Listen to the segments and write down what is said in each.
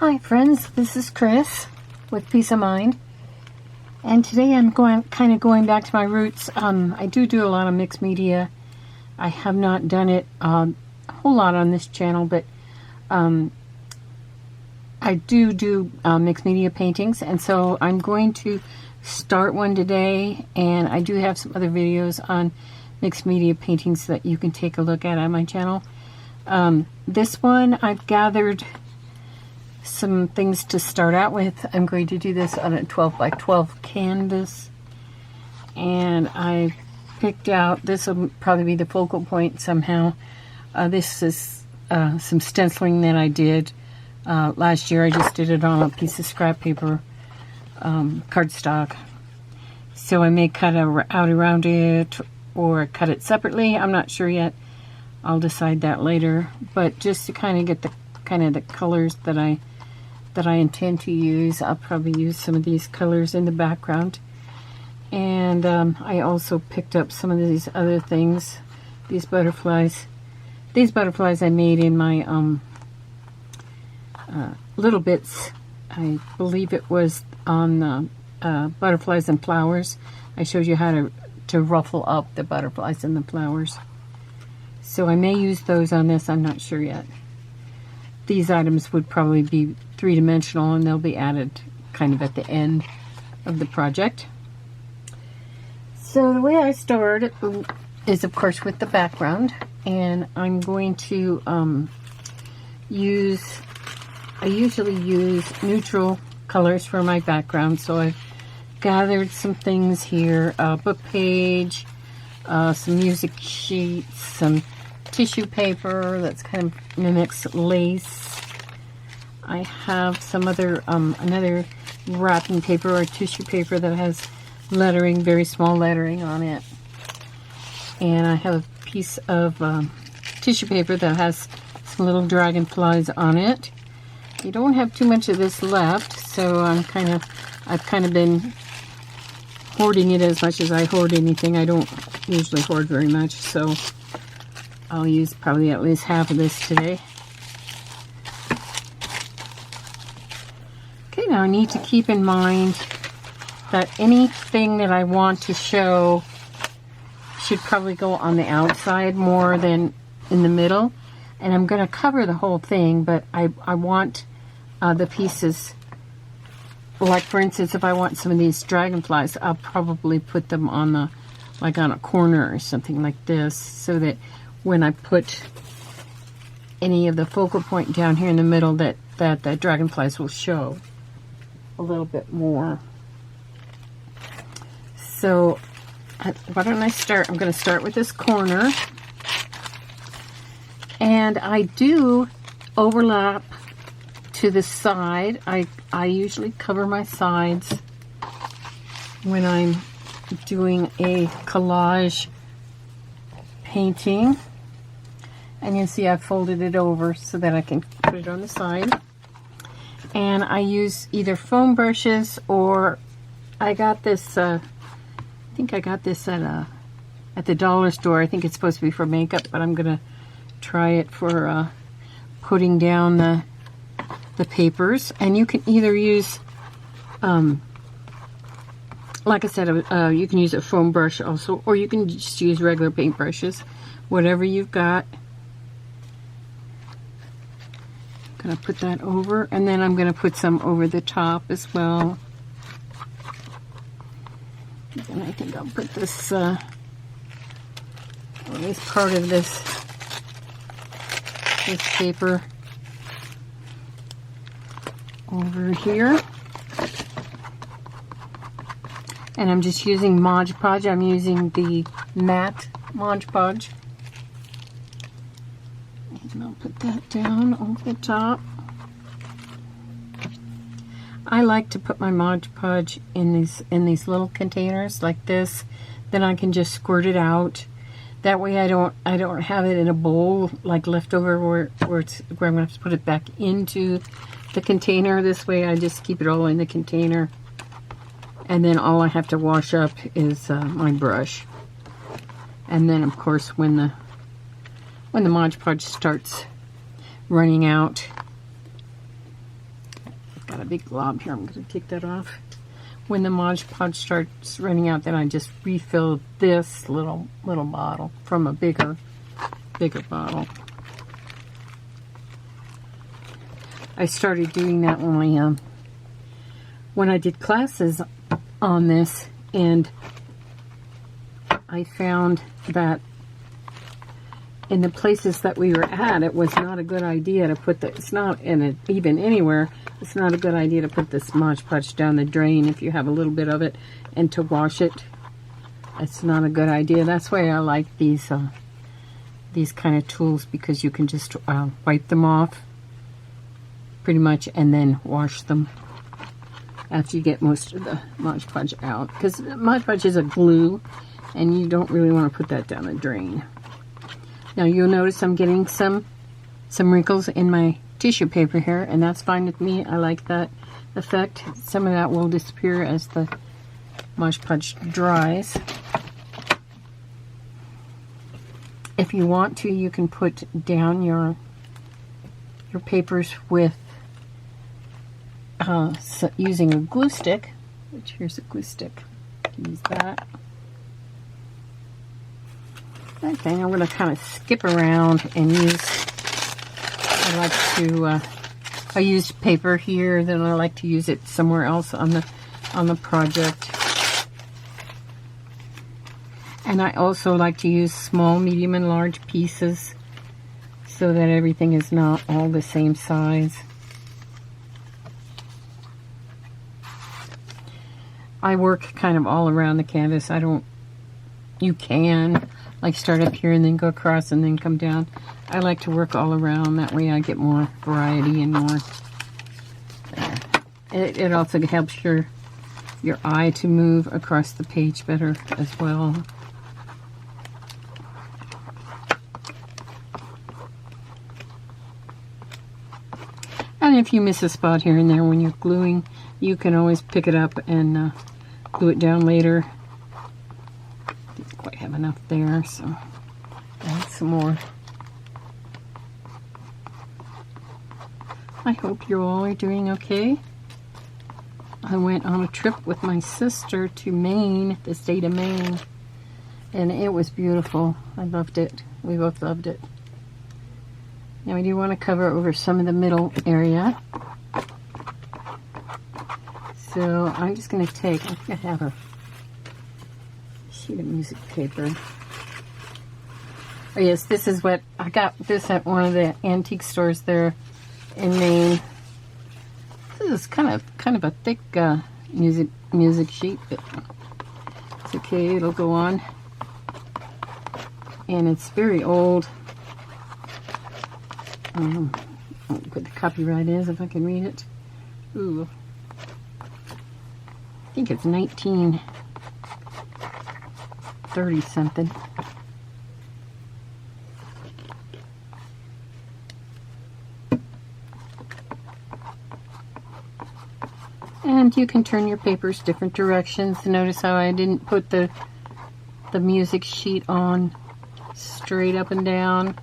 Hi friends, this is Chris with Peace of Mind, and today I'm kind of going back to my roots. I do a lot of mixed media. I have not done it a whole lot on this channel, but I do mixed media paintings, and so I'm going to start one today, and I do have some other videos on mixed media paintings that you can take a look at on my channel. This one I've gathered some things to start out with. I'm going to do this on a 12 by 12 canvas, and I picked out, this will probably be the focal point somehow. This is some stenciling that I did last year. I just did it on a piece of scrap paper, cardstock. So I may cut out around it or cut it separately. I'm not sure yet. I'll decide that later. But just to kind of get the colors that I intend to use, I'll probably use some of these colors in the background. And I also picked up some of these other things, these butterflies. These butterflies I made in my little bits. I believe it was on butterflies and flowers. I showed you how to ruffle up the butterflies and the flowers. So I may use those on this, I'm not sure yet. These items would probably be three-dimensional, and they'll be added kind of at the end of the project. So the way I start is, of course, with the background, and I'm going to I usually use neutral colors for my background. So I've gathered some things here, a book page, some music sheets, some tissue paper that's kind of mimics lace. I have some other another wrapping paper or tissue paper that has lettering, very small lettering on it. And I have a piece of tissue paper that has some little dragonflies on it. You don't have too much of this left, so I've kind of been hoarding it as much as I hoard anything. I don't usually hoard very much, so I'll use probably at least half of this today. Okay, now I need to keep in mind that anything that I want to show should probably go on the outside more than in the middle. And I'm going to cover the whole thing, but I want the pieces, like for instance, if I want some of these dragonflies, I'll probably put them on the, like on a corner or something like this, so that when I put any of the focal point down here in the middle, that the dragonflies will show a little bit more. So why don't I start? I'm going to start with this corner, and I do overlap to the side. I usually cover my sides when I'm doing a collage painting. And you see I've folded it over so that I can put it on the side. And I use either foam brushes, or I got this, I think I got this at the dollar store. I think it's supposed to be for makeup, but I'm going to try it for putting down the papers. And you can either use, like I said, you can use a foam brush also, or you can just use regular paint brushes, whatever you've got. I'm going to put that over, and then I'm going to put some over the top as well. And I think I'll put this, at least part of this paper over here. And I'm just using Mod Podge. I'm using the matte Mod Podge. And I'll put that down over the top. I like to put my Mod Podge in these little containers like this. Then I can just squirt it out. That way I don't have it in a bowl like leftover where I'm going to have to put it back into the container. This way I just keep it all in the container. And then all I have to wash up is my brush. And then of course when the Mod Podge starts running out, a big glob here. I'm going to take that off. When the Mod Podge starts running out, then I just refill this little bottle from a bigger bottle. I started doing that when I did classes on this, and I found that in the places that we were at, it was not a good idea to put it's not even anywhere, it's not a good idea to put this Mod Podge down the drain if you have a little bit of it, and to wash it. It's not a good idea. That's why I like these kind of tools, because you can just wipe them off pretty much and then wash them after you get most of the Mod Podge out, because Mod Podge is a glue and you don't really want to put that down the drain. Now you'll notice I'm getting some wrinkles in my tissue paper here, and that's fine with me. I like that effect. Some of that will disappear as the Mod Podge dries. If you want to, you can put down your papers with using a glue stick, which here's a glue stick. Use that. Okay, I'm going to kind of skip around and I used paper here, then I like to use it somewhere else on the project. And I also like to use small, medium, and large pieces so that everything is not all the same size. I work kind of all around the canvas. You can like start up here and then go across and then come down. I like to work all around. That way I get more variety and more. It also helps your eye to move across the page better as well. And if you miss a spot here and there when you're gluing, you can always pick it up and glue it down later. Didn't quite have enough there, so add some more. I hope you all are doing okay. I went on a trip with my sister to Maine, the state of Maine, and it was beautiful. I loved it. We both loved it. Now we do want to cover over some of the middle area. So I'm just going to take, I think I have a sheet of music paper. Oh yes, this is what, I got this at one of the antique stores there in Maine. This is kind of a thick music sheet, but it's okay, it'll go on. And it's very old. I don't know what the copyright is, if I can read it. Ooh. I think it's 1930 something. And you can turn your papers different directions. Notice how I didn't put the music sheet on straight up and down.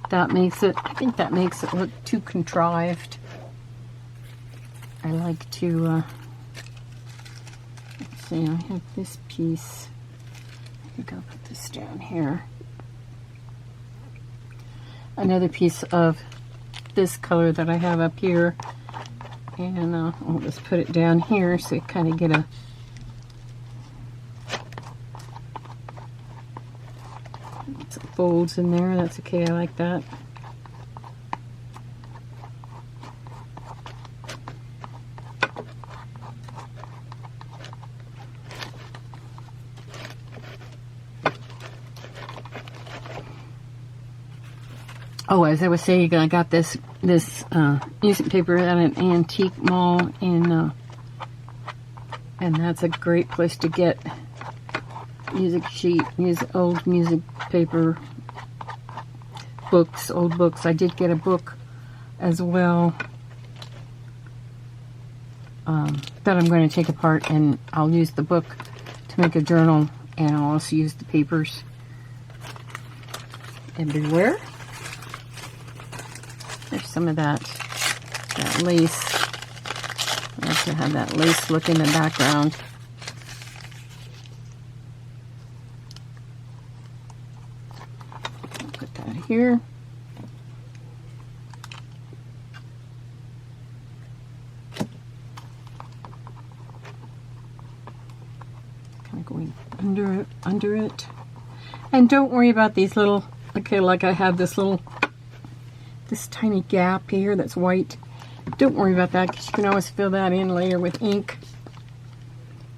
That makes it, I think that makes it look too contrived. I like to, let's see, I have this piece. I think I'll put this down here. Another piece of this color that I have up here. And I'll just put it down here so you kind of get some folds in there. That's okay, I like that. Oh, as I was saying, I got this music paper at an antique mall, and that's a great place to get old music paper, books, old books. I did get a book as well that I'm going to take apart, and I'll use the book to make a journal, and I'll also use the papers everywhere. There's some of that lace. I like to have that lace look in the background. Put that here. Kind of going under it. And don't worry about these little, okay, like I have this tiny gap here that's white. Don't worry about that, because you can always fill that in later with ink,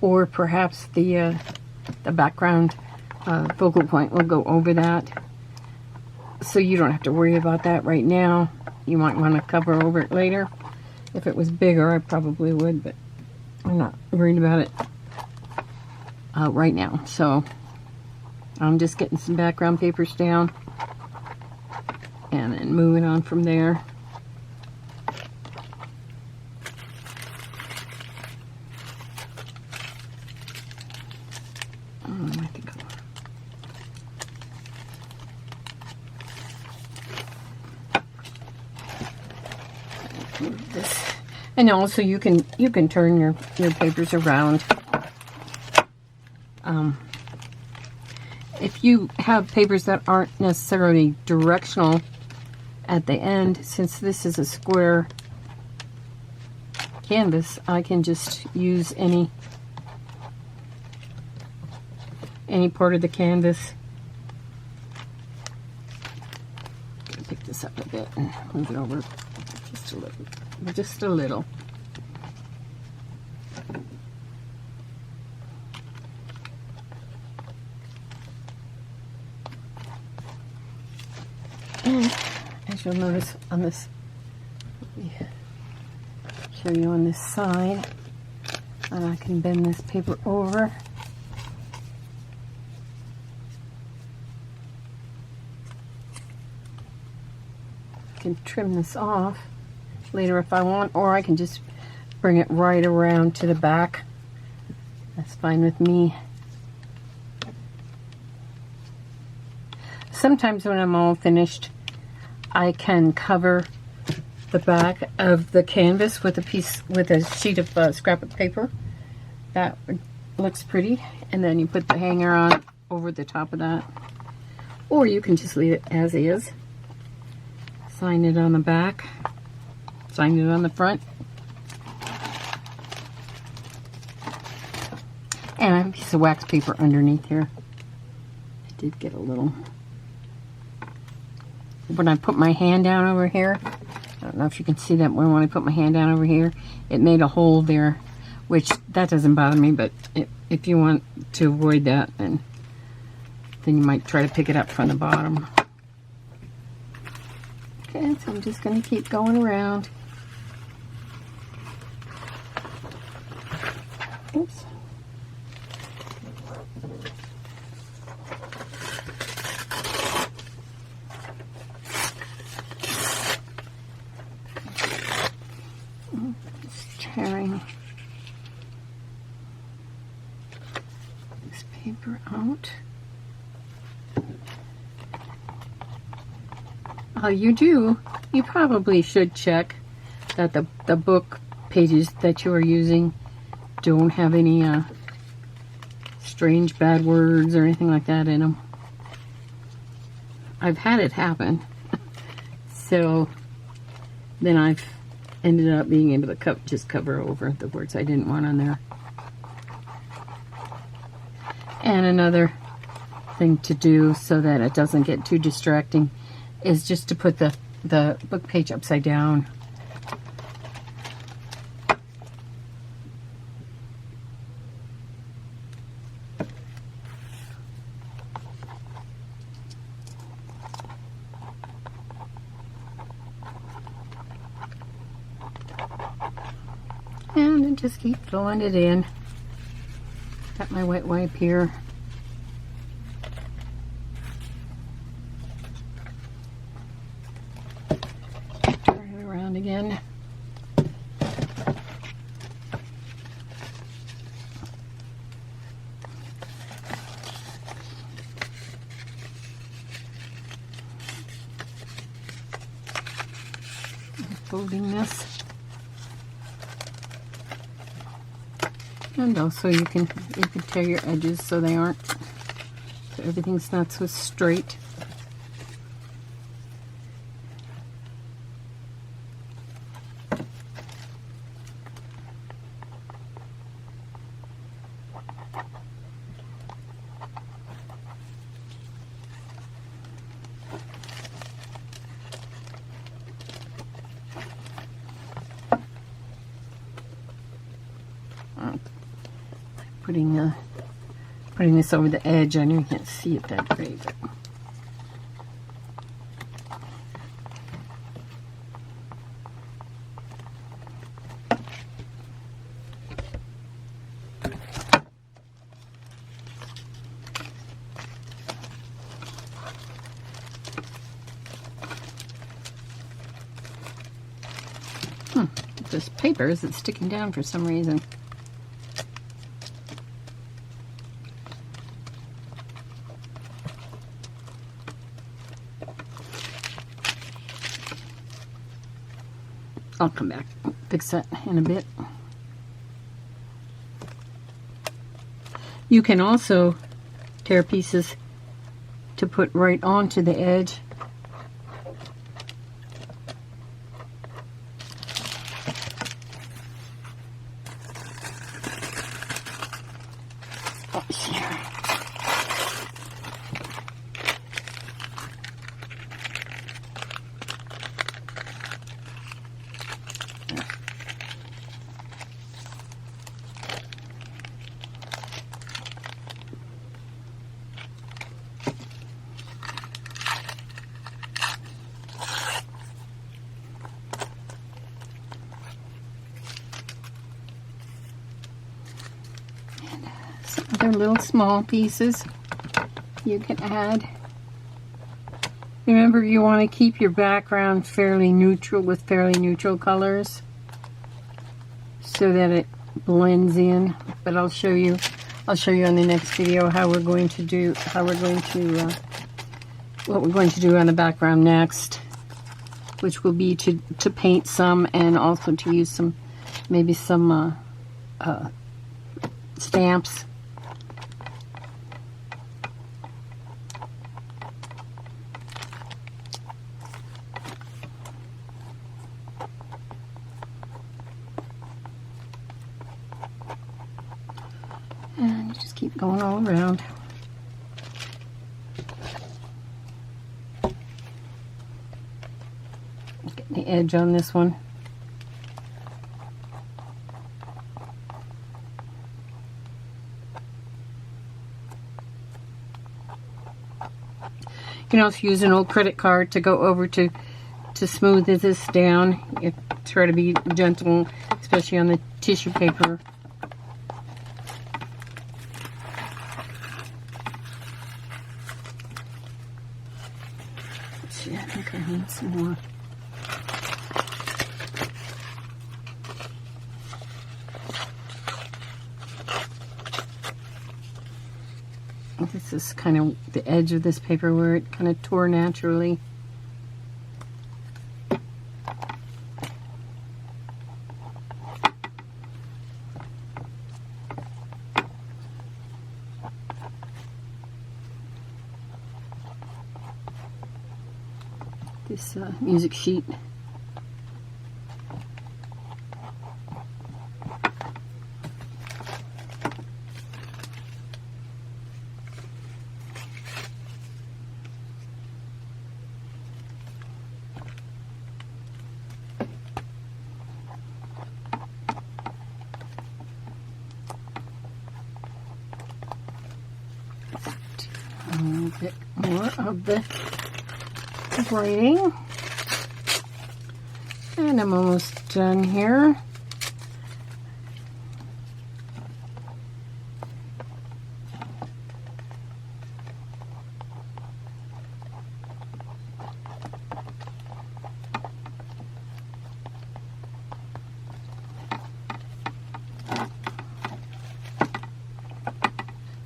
or perhaps the background focal point will go over that. So you don't have to worry about that right now. You might want to cover over it later. If it was bigger, I probably would, but I'm not worried about it right now. So I'm just getting some background papers down and then moving on from there. I think I'll move this. And also you can turn your papers around. If you have papers that aren't necessarily directional at the end, since this is a square canvas, I can just use any part of the canvas. I'm gonna pick this up a bit and move it over just a little. And as you'll notice on this, let me show you on this side, and I can bend this paper over. I can trim this off later if I want, or I can just bring it right around to the back. That's fine with me. Sometimes when I'm all finished, I can cover the back of the canvas with a sheet of scrap of paper. That looks pretty. And then you put the hanger on over the top of that. Or you can just leave it as is. Sign it on the back. Sign it on the front. And I have a piece of wax paper underneath here. I did get a little. When I put my hand down over here, I don't know if you can see that when I put my hand down over here, it made a hole there, which that doesn't bother me, but if you want to avoid that, then you might try to pick it up from the bottom. Okay, so I'm just going to keep going around. Oops. Just tearing this paper out. You probably should check that the book pages that you are using don't have any strange bad words or anything like that in them. I've had it happen. So then I've ended up being able to just cover over the words I didn't want on there. And another thing to do so that it doesn't get too distracting is just to put the book page upside down. And then just keep filling it in. Got my wet wipe here. Turn it around again. folding this. And also you can tear your edges so they aren't, so everything's not so straight. Putting this over the edge. I know you can't see it that great. This paper isn't sticking down for some reason. I'll come back, fix that in a bit. You can also tear pieces to put right onto the edge. Oh, here. Other little small pieces you can add. Remember, you want to keep your background fairly neutral with fairly neutral colors so that it blends in. But I'll show you on the next video how we're going to do what we're going to do on the background next, which will be to paint some and also to use some maybe some stamps. And just keep going all around. Getting the edge on this one. You can also use an old credit card to go over to smooth this down. You try to be gentle, especially on the tissue paper. I think I need some more. This is kind of the edge of this paper where it kind of tore naturally. This music sheet. A little bit more of the writing. And I'm almost done here.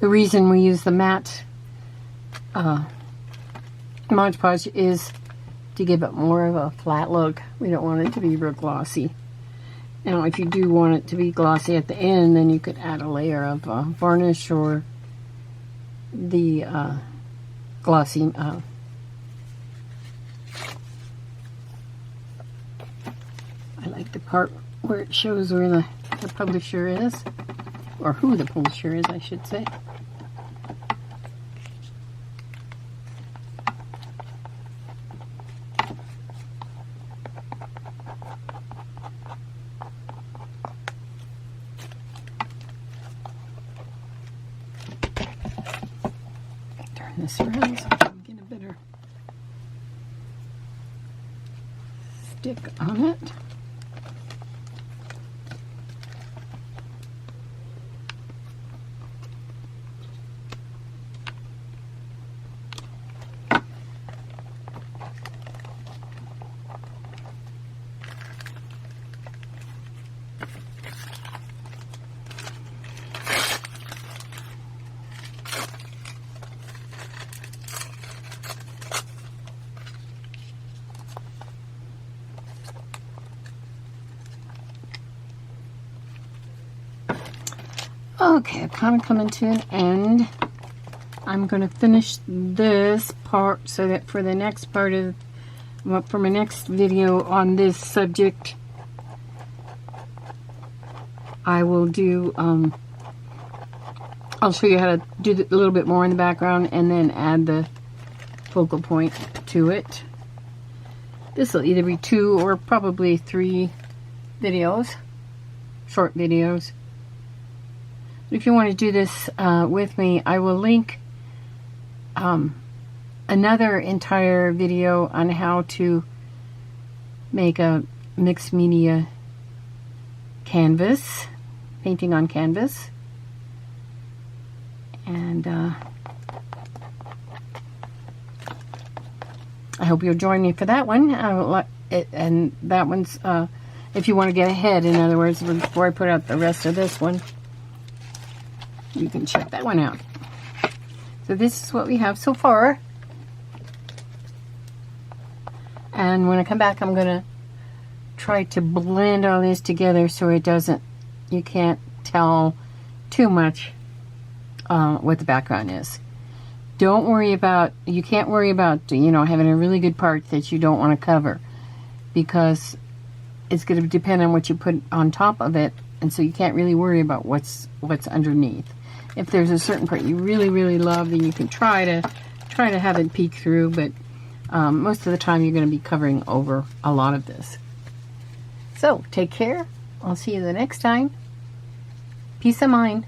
The reason we use the matte Mod Podge is to give it more of a flat look. We don't want it to be real glossy. Now, if you do want it to be glossy at the end, then you could add a layer of varnish or the glossy I like the part where it shows where the publisher is, or who the publisher is, I should say. Turn this around so I can get a better stick on it. Okay, I've kind of coming to an end. I'm going to finish this part so that for the next part of, well, for my next video on this subject, I will do, I'll show you how to do a little bit more in the background and then add the focal point to it. This will either be 2 or probably 3 videos, short videos. If you want to do this with me, I will link another entire video on how to make a mixed media canvas, painting on canvas. And I hope you'll join me for that one. And that one's, if you want to get ahead, in other words, before I put out the rest of this one, you can check that one out. So this is what we have so far. And when I come back, I'm going to try to blend all this together so it doesn't, you can't tell too much what the background is. Don't worry about, you can't worry about, you know, having a really good part that you don't want to cover, because it's going to depend on what you put on top of it, and so you can't really worry about what's underneath. If there's a certain part you really, really love, then you can try to have it peek through, but most of the time you're going to be covering over a lot of this. So, take care. I'll see you the next time. Peace of mind.